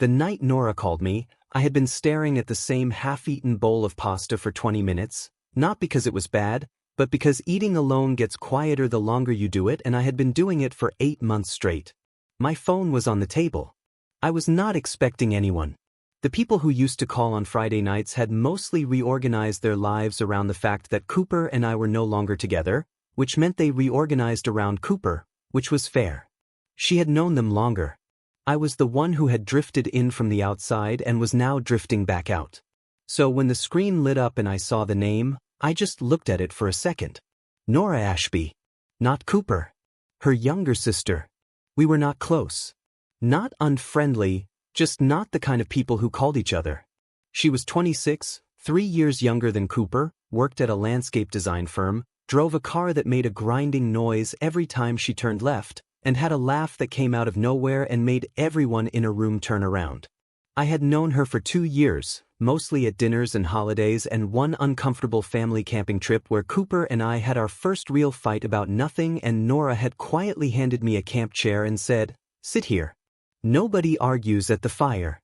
The night Nora called me, I had been staring at the same half-eaten bowl of pasta for 20 minutes, not because it was bad, but because eating alone gets quieter the longer you do it, and I had been doing it for 8 months straight. My phone was on the table. I was not expecting anyone. The people who used to call on Friday nights had mostly reorganized their lives around the fact that Cooper and I were no longer together, which meant they reorganized around Cooper, which was fair. She had known them longer. I was the one who had drifted in from the outside and was now drifting back out. So when the screen lit up and I saw the name, I just looked at it for a second. Nora Ashby. Not Cooper. Her younger sister. We were not close. Not unfriendly, just not the kind of people who called each other. She was 26, 3 years younger than Cooper, worked at a landscape design firm, drove a car that made a grinding noise every time she turned left, and had a laugh that came out of nowhere and made everyone in a room turn around. I had known her for 2 years, mostly at dinners and holidays, and one uncomfortable family camping trip where Cooper and I had our first real fight about nothing, and Nora had quietly handed me a camp chair and said, "Sit here. Nobody argues at the fire."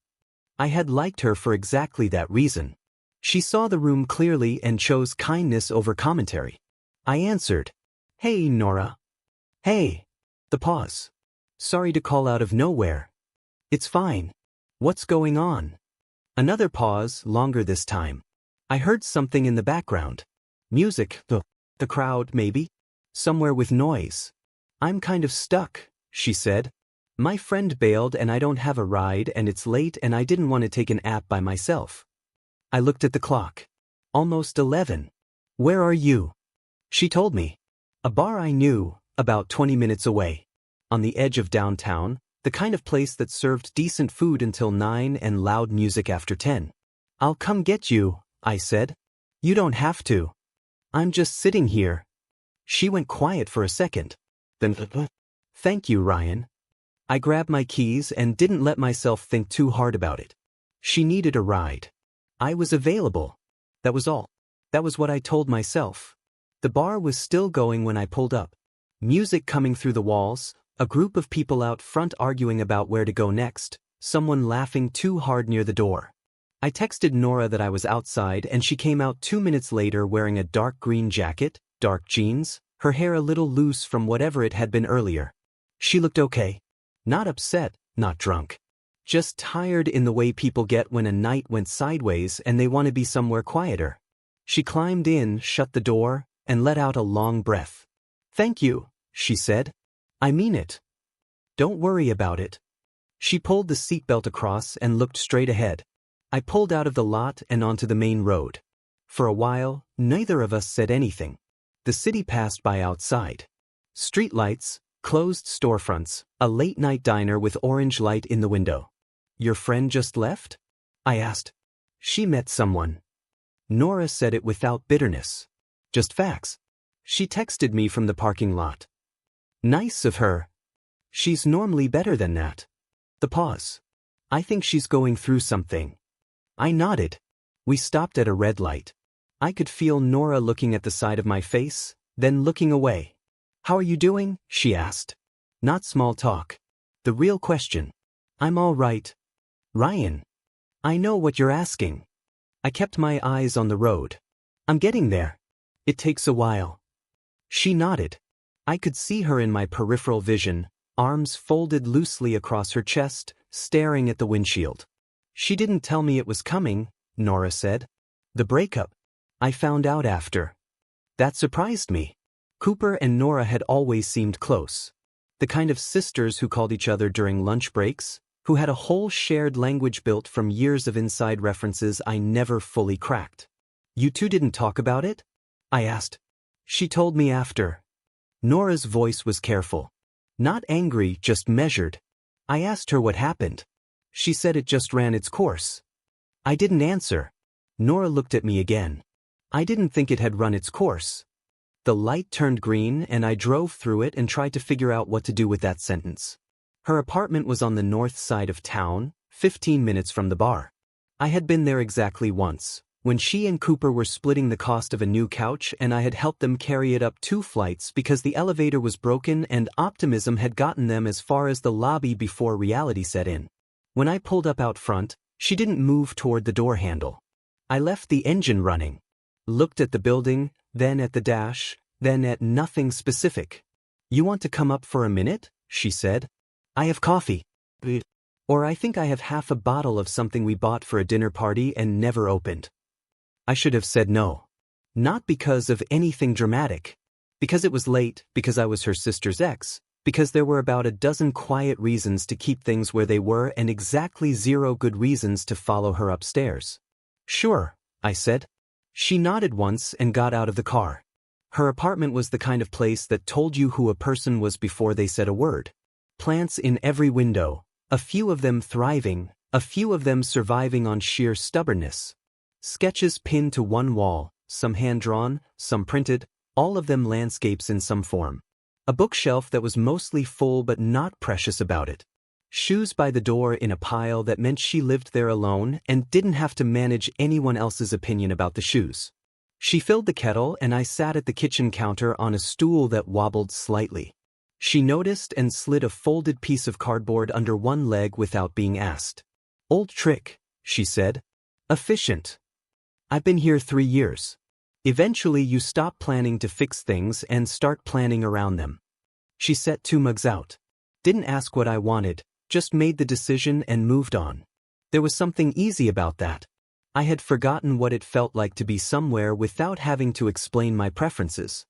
I had liked her for exactly that reason. She saw the room clearly and chose kindness over commentary. I answered, "Hey, Nora." "Hey." The pause. "Sorry to call out of nowhere." "It's fine. What's going on?" Another pause, longer this time. I heard something in the background. Music, the crowd, maybe? Somewhere with noise. "I'm kind of stuck," she said. "My friend bailed and I don't have a ride, and it's late and I didn't want to take an app by myself." I looked at the clock. Almost 11. "Where are you?" She told me. A bar I knew, about 20 minutes away. On the edge of downtown, the kind of place that served decent food until 9 and loud music after 10. "I'll come get you," I said. "You don't have to. I'm just sitting here." She went quiet for a second. Then, "Thank you, Ryan." I grabbed my keys and didn't let myself think too hard about it. She needed a ride. I was available. That was all. That was what I told myself. The bar was still going when I pulled up. Music coming through the walls, a group of people out front arguing about where to go next, someone laughing too hard near the door. I texted Nora that I was outside, and she came out 2 minutes later wearing a dark green jacket, dark jeans, her hair a little loose from whatever it had been earlier. She looked okay. Not upset, not drunk. Just tired in the way people get when a night went sideways and they want to be somewhere quieter. She climbed in, shut the door, and let out a long breath. "Thank you," she said. "I mean it. Don't worry about it." She pulled the seatbelt across and looked straight ahead. I pulled out of the lot and onto the main road. For a while, neither of us said anything. The city passed by outside. Streetlights, closed storefronts, a late-night diner with orange light in the window. "Your friend just left?" I asked. "She met someone." Nora said it without bitterness. "Just facts. She texted me from the parking lot." "Nice of her. She's normally better than that." The pause. "I think she's going through something." I nodded. We stopped at a red light. I could feel Nora looking at the side of my face, then looking away. "How are you doing?" she asked. Not small talk. The real question. "I'm all right." "Ryan." "I know what you're asking." I kept my eyes on the road. "I'm getting there. It takes a while." She nodded. I could see her in my peripheral vision, arms folded loosely across her chest, staring at the windshield. "She didn't tell me it was coming," Nora said. "The breakup. I found out after." That surprised me. Cooper and Nora had always seemed close. The kind of sisters who called each other during lunch breaks, who had a whole shared language built from years of inside references I never fully cracked. "You two didn't talk about it?" I asked. "She told me after." Nora's voice was careful. Not angry, just measured. I asked her what happened. She said it just ran its course. I didn't answer. Nora looked at me again. I didn't think it had run its course. The light turned green and I drove through it and tried to figure out what to do with that sentence. Her apartment was on the north side of town, 15 minutes from the bar. I had been there exactly once, when she and Cooper were splitting the cost of a new couch, and I had helped them carry it up 2 flights because the elevator was broken and optimism had gotten them as far as the lobby before reality set in. When I pulled up out front, she didn't move toward the door handle. I left the engine running, looked at the building, then at the dash, then at nothing specific. "You want to come up for a minute?" she said. "I have coffee. Or I think I have half a bottle of something we bought for a dinner party and never opened." I should have said no. Not because of anything dramatic. Because it was late, because I was her sister's ex, because there were about a dozen quiet reasons to keep things where they were and exactly 0 good reasons to follow her upstairs. "Sure," I said. She nodded once and got out of the car. Her apartment was the kind of place that told you who a person was before they said a word. Plants in every window, a few of them thriving, a few of them surviving on sheer stubbornness. Sketches pinned to one wall, some hand-drawn, some printed, all of them landscapes in some form. A bookshelf that was mostly full but not precious about it. Shoes by the door in a pile that meant she lived there alone and didn't have to manage anyone else's opinion about the shoes. She filled the kettle and I sat at the kitchen counter on a stool that wobbled slightly. She noticed and slid a folded piece of cardboard under one leg without being asked. "Old trick," she said. "Efficient. I've been here 3 years. Eventually you stop planning to fix things and start planning around them." She set 2 mugs out. Didn't ask what I wanted, just made the decision and moved on. There was something easy about that. I had forgotten what it felt like to be somewhere without having to explain my preferences.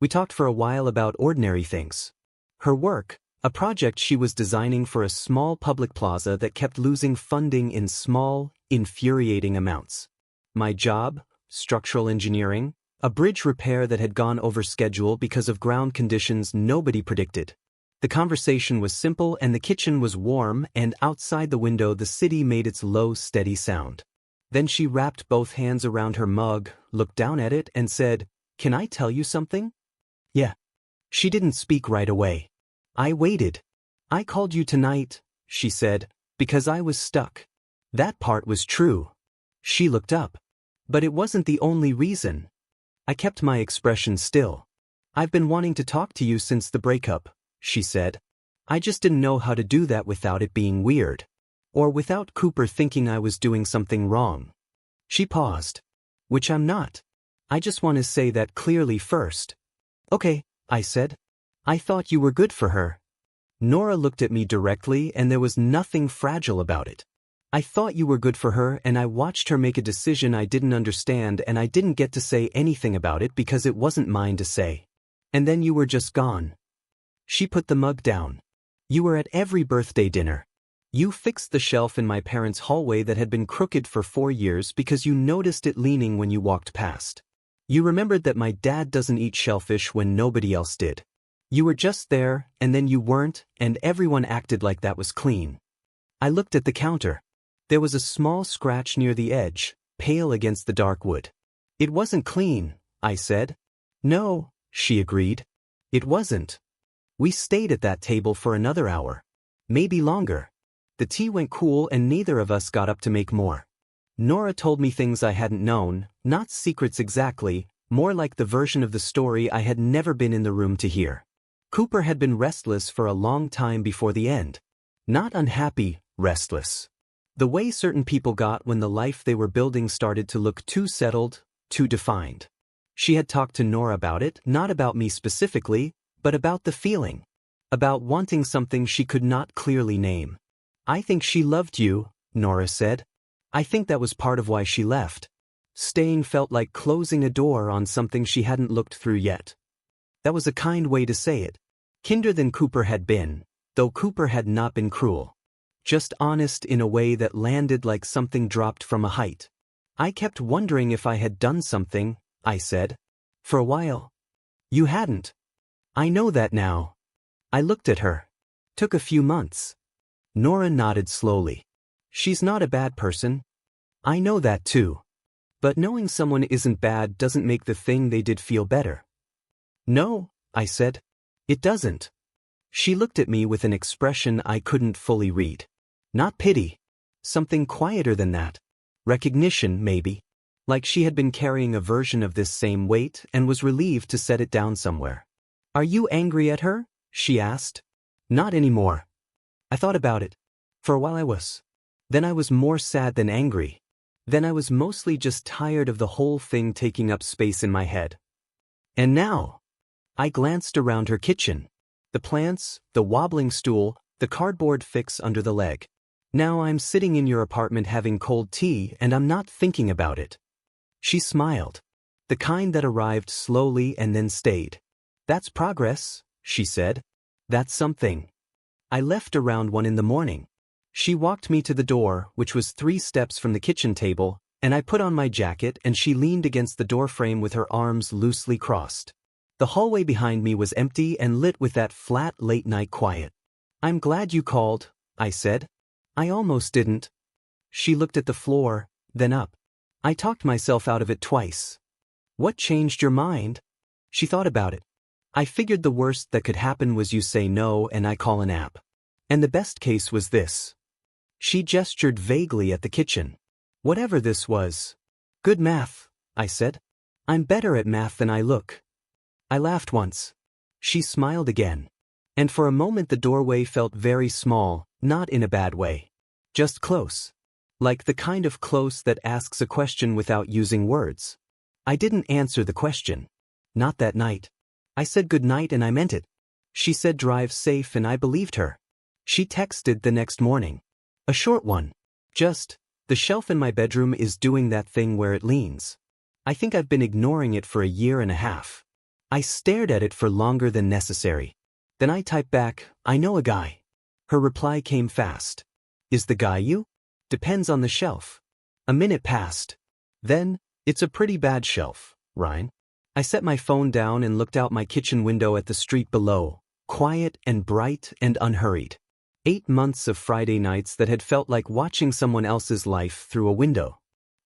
We talked for a while about ordinary things. Her work, a project she was designing for a small public plaza that kept losing funding in small, infuriating amounts. My job, structural engineering, a bridge repair that had gone over schedule because of ground conditions nobody predicted. The conversation was simple and the kitchen was warm, and outside the window the city made its low, steady sound. Then she wrapped both hands around her mug, looked down at it, and said, "Can I tell you something?" "Yeah." She didn't speak right away. I waited. "I called you tonight," she said, "because I was stuck." That part was true. She looked up. But it wasn't the only reason. I kept my expression still. "I've been wanting to talk to you since the breakup," she said. "I just didn't know how to do that without it being weird. Or without Cooper thinking I was doing something wrong." She paused. "Which I'm not. I just want to say that clearly first." "Okay," I said. "I thought you were good for her." Nora looked at me directly and there was nothing fragile about it. "I thought you were good for her and I watched her make a decision I didn't understand and I didn't get to say anything about it because it wasn't mine to say. And then you were just gone." She put the mug down. "You were at every birthday dinner. You fixed the shelf in my parents' hallway that had been crooked for 4 years because you noticed it leaning when you walked past. You remembered that my dad doesn't eat shellfish when nobody else did. You were just there, and then you weren't, and everyone acted like that was clean." I looked at the counter. There was a small scratch near the edge, pale against the dark wood. "It wasn't clean," I said. "No," she agreed. "It wasn't." We stayed at that table for another hour. Maybe longer. The tea went cool and neither of us got up to make more. Nora told me things I hadn't known, not secrets exactly, more like the version of the story I had never been in the room to hear. Cooper had been restless for a long time before the end. Not unhappy, restless. The way certain people got when the life they were building started to look too settled, too defined. She had talked to Nora about it, not about me specifically, but about the feeling. About wanting something she could not clearly name. "I think she loved you," Nora said. "I think that was part of why she left. Staying felt like closing a door on something she hadn't looked through yet." That was a kind way to say it. Kinder than Cooper had been, though Cooper had not been cruel. Just honest in a way that landed like something dropped from a height. "I kept wondering if I had done something," I said. "For a while." "You hadn't." "I know that now." I looked at her. "Took a few months." Nora nodded slowly. "She's not a bad person." "I know that too. But knowing someone isn't bad doesn't make the thing they did feel better." "No," I said. "It doesn't." She looked at me with an expression I couldn't fully read. Not pity. Something quieter than that. Recognition, maybe. Like she had been carrying a version of this same weight and was relieved to set it down somewhere. "Are you angry at her?" she asked. "Not anymore." I thought about it. For a while I was. Then I was more sad than angry. Then I was mostly just tired of the whole thing taking up space in my head. And now, I glanced around her kitchen. The plants, the wobbling stool, the cardboard fix under the leg. Now I'm sitting in your apartment having cold tea and I'm not thinking about it. She smiled. The kind that arrived slowly and then stayed. That's progress, she said. That's something. I left around 1 in the morning. She walked me to the door, which was 3 steps from the kitchen table, and I put on my jacket and she leaned against the doorframe with her arms loosely crossed. The hallway behind me was empty and lit with that flat late-night quiet. I'm glad you called, I said. I almost didn't. She looked at the floor, then up. I talked myself out of it twice. What changed your mind? She thought about it. I figured the worst that could happen was you say no and I call an app. And the best case was this. She gestured vaguely at the kitchen. Whatever this was. Good math, I said. I'm better at math than I look. I laughed once. She smiled again. And for a moment the doorway felt very small, not in a bad way. Just close. Like the kind of close that asks a question without using words. I didn't answer the question. Not that night. I said good night and I meant it. She said drive safe and I believed her. She texted the next morning. A short one. Just, the shelf in my bedroom is doing that thing where it leans. I think I've been ignoring it for a year and a half. I stared at it for longer than necessary. Then I typed back, I know a guy. Her reply came fast. Is the guy you? Depends on the shelf. A minute passed. Then, it's a pretty bad shelf, Ryan. I set my phone down and looked out my kitchen window at the street below, quiet and bright and unhurried. 8 months of Friday nights that had felt like watching someone else's life through a window.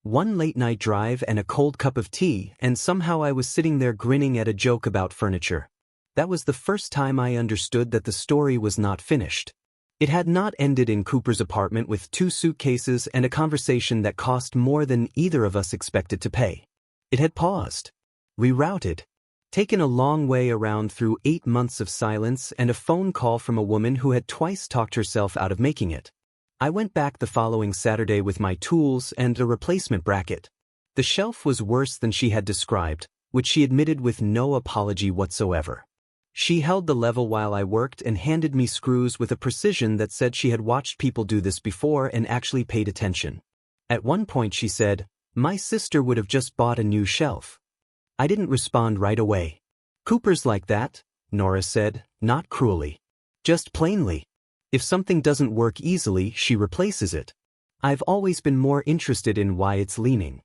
1 late-night drive and a cold cup of tea, and somehow I was sitting there grinning at a joke about furniture. That was the first time I understood that the story was not finished. It had not ended in Cooper's apartment with 2 suitcases and a conversation that cost more than either of us expected to pay. It had paused, rerouted, taken a long way around through 8 months of silence and a phone call from a woman who had twice talked herself out of making it. I went back the following Saturday with my tools and a replacement bracket. The shelf was worse than she had described, which she admitted with no apology whatsoever. She held the level while I worked and handed me screws with a precision that said she had watched people do this before and actually paid attention. At one point she said, "My sister would have just bought a new shelf." I didn't respond right away. "Cooper's like that," Nora said, not cruelly. Just plainly. If something doesn't work easily, she replaces it. I've always been more interested in why it's leaning.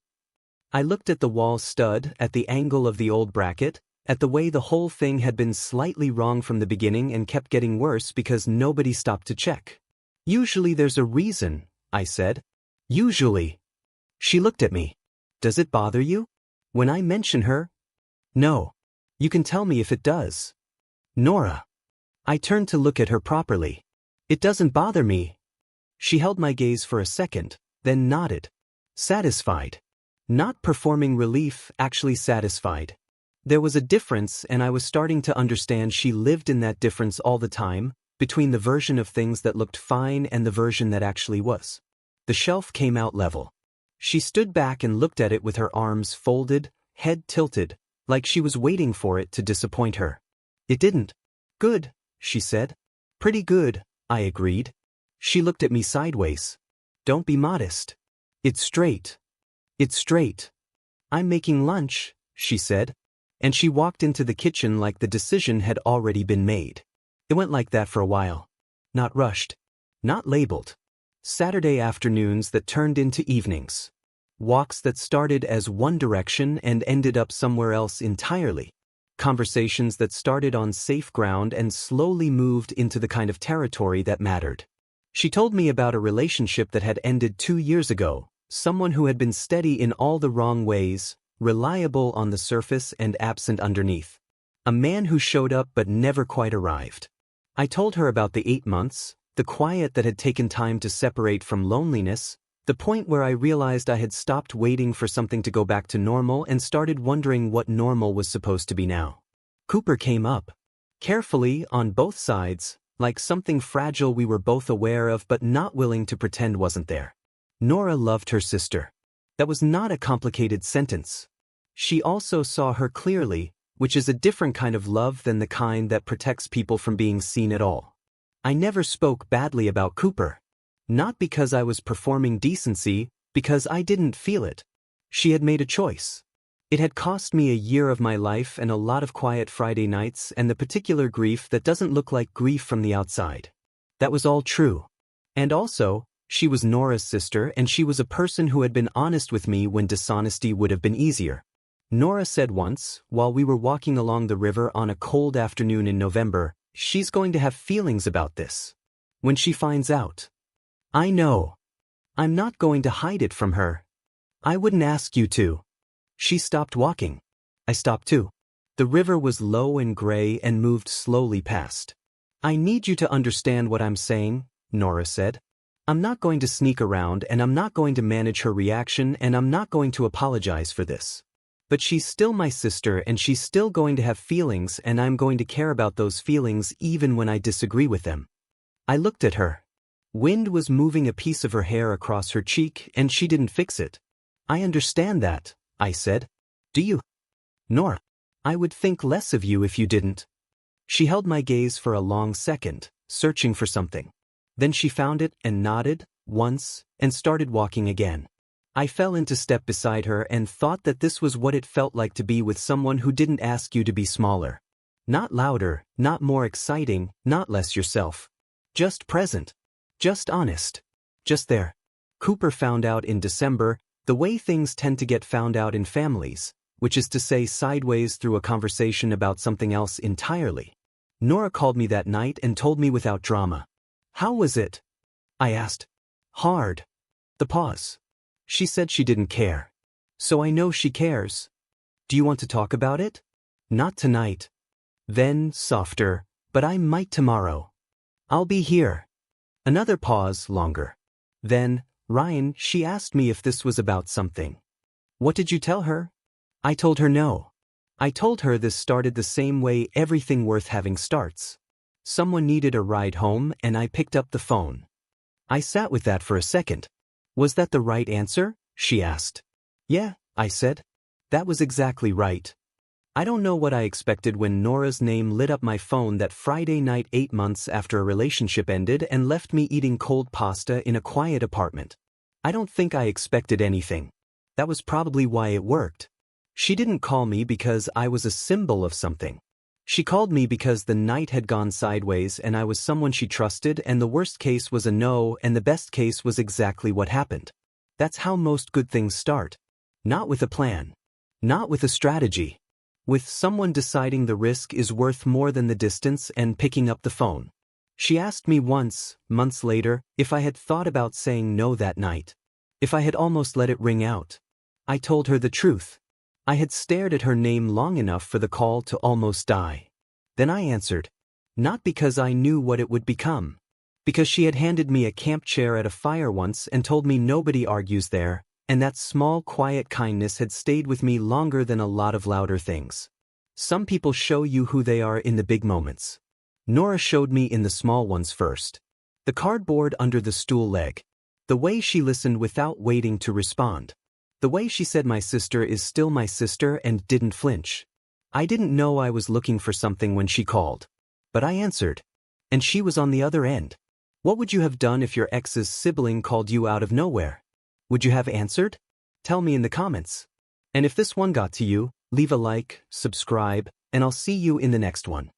I looked at the wall stud, at the angle of the old bracket, at the way the whole thing had been slightly wrong from the beginning and kept getting worse because nobody stopped to check. "Usually there's a reason," I said. "Usually." She looked at me. "Does it bother you when I mention her?" "No. You can tell me if it does." "Nora." I turned to look at her properly. "It doesn't bother me." She held my gaze for a second, then nodded. Satisfied. Not performing relief, actually satisfied. There was a difference, and I was starting to understand she lived in that difference all the time, between the version of things that looked fine and the version that actually was. The shelf came out level. She stood back and looked at it with her arms folded, head tilted, like she was waiting for it to disappoint her. "It didn't." "Good," she said. "Pretty good," I agreed. She looked at me sideways. "Don't be modest. It's straight. It's straight." "I'm making lunch," she said. And she walked into the kitchen like the decision had already been made. It went like that for a while. Not rushed. Not labeled. Saturday afternoons that turned into evenings. Walks that started as one direction and ended up somewhere else entirely. Conversations that started on safe ground and slowly moved into the kind of territory that mattered. She told me about a relationship that had ended 2 years ago, someone who had been steady in all the wrong ways, reliable on the surface and absent underneath. A man who showed up but never quite arrived. I told her about the 8 months, the quiet that had taken time to separate from loneliness, the point where I realized I had stopped waiting for something to go back to normal and started wondering what normal was supposed to be now. Cooper came up. Carefully, on both sides, like something fragile we were both aware of but not willing to pretend wasn't there. Nora loved her sister. That was not a complicated sentence. She also saw her clearly, which is a different kind of love than the kind that protects people from being seen at all. I never spoke badly about Cooper. Not because I was performing decency, because I didn't feel it. She had made a choice. It had cost me a year of my life and a lot of quiet Friday nights and the particular grief that doesn't look like grief from the outside. That was all true. And also, she was Nora's sister and she was a person who had been honest with me when dishonesty would have been easier. Nora said once, while we were walking along the river on a cold afternoon in November, "She's going to have feelings about this. When she finds out." I know. I'm not going to hide it from her. I wouldn't ask you to. She stopped walking. I stopped too. The river was low and gray and moved slowly past. "I need you to understand what I'm saying," Nora said. "I'm not going to sneak around and I'm not going to manage her reaction and I'm not going to apologize for this. But she's still my sister and she's still going to have feelings and I'm going to care about those feelings even when I disagree with them." I looked at her. Wind was moving a piece of her hair across her cheek and she didn't fix it. "I understand that," I said. "Do you?" "Nora, I would think less of you if you didn't." She held my gaze for a long second, searching for something. Then she found it and nodded, once, and started walking again. I fell into step beside her and thought that this was what it felt like to be with someone who didn't ask you to be smaller. Not louder, not more exciting, not less yourself. Just present. Just honest. Just there. Cooper found out in December, the way things tend to get found out in families, which is to say sideways through a conversation about something else entirely. Nora called me that night and told me without drama. "How was it?" I asked. "Hard." The pause. She said she didn't care. So I know she cares. "Do you want to talk about it?" "Not tonight." Then, softer, "But I might tomorrow. I'll be here." Another pause, longer. Then, "Ryan, she asked me if this was about something." "What did you tell her?" I told her no. I told her this started the same way everything worth having starts. Someone needed a ride home and I picked up the phone. I sat with that for a second. "Was that the right answer?" she asked. "Yeah," I said. "That was exactly right." I don't know what I expected when Nora's name lit up my phone that Friday night 8 months after a relationship ended and left me eating cold pasta in a quiet apartment. I don't think I expected anything. That was probably why it worked. She didn't call me because I was a symbol of something. She called me because the night had gone sideways and I was someone she trusted and the worst case was a no and the best case was exactly what happened. That's how most good things start. Not with a plan. Not with a strategy. With someone deciding the risk is worth more than the distance and picking up the phone. She asked me once, months later, if I had thought about saying no that night. If I had almost let it ring out. I told her the truth. I had stared at her name long enough for the call to almost die. Then I answered. Not because I knew what it would become. Because she had handed me a camp chair at a fire once and told me nobody argues there, and that small quiet kindness had stayed with me longer than a lot of louder things. Some people show you who they are in the big moments. Nora showed me in the small ones first. The cardboard under the stool leg. The way she listened without waiting to respond. The way she said my sister is still my sister and didn't flinch. I didn't know I was looking for something when she called. But I answered. And she was on the other end. What would you have done if your ex's sibling called you out of nowhere? Would you have answered? Tell me in the comments. And if this one got to you, leave a like, subscribe, and I'll see you in the next one.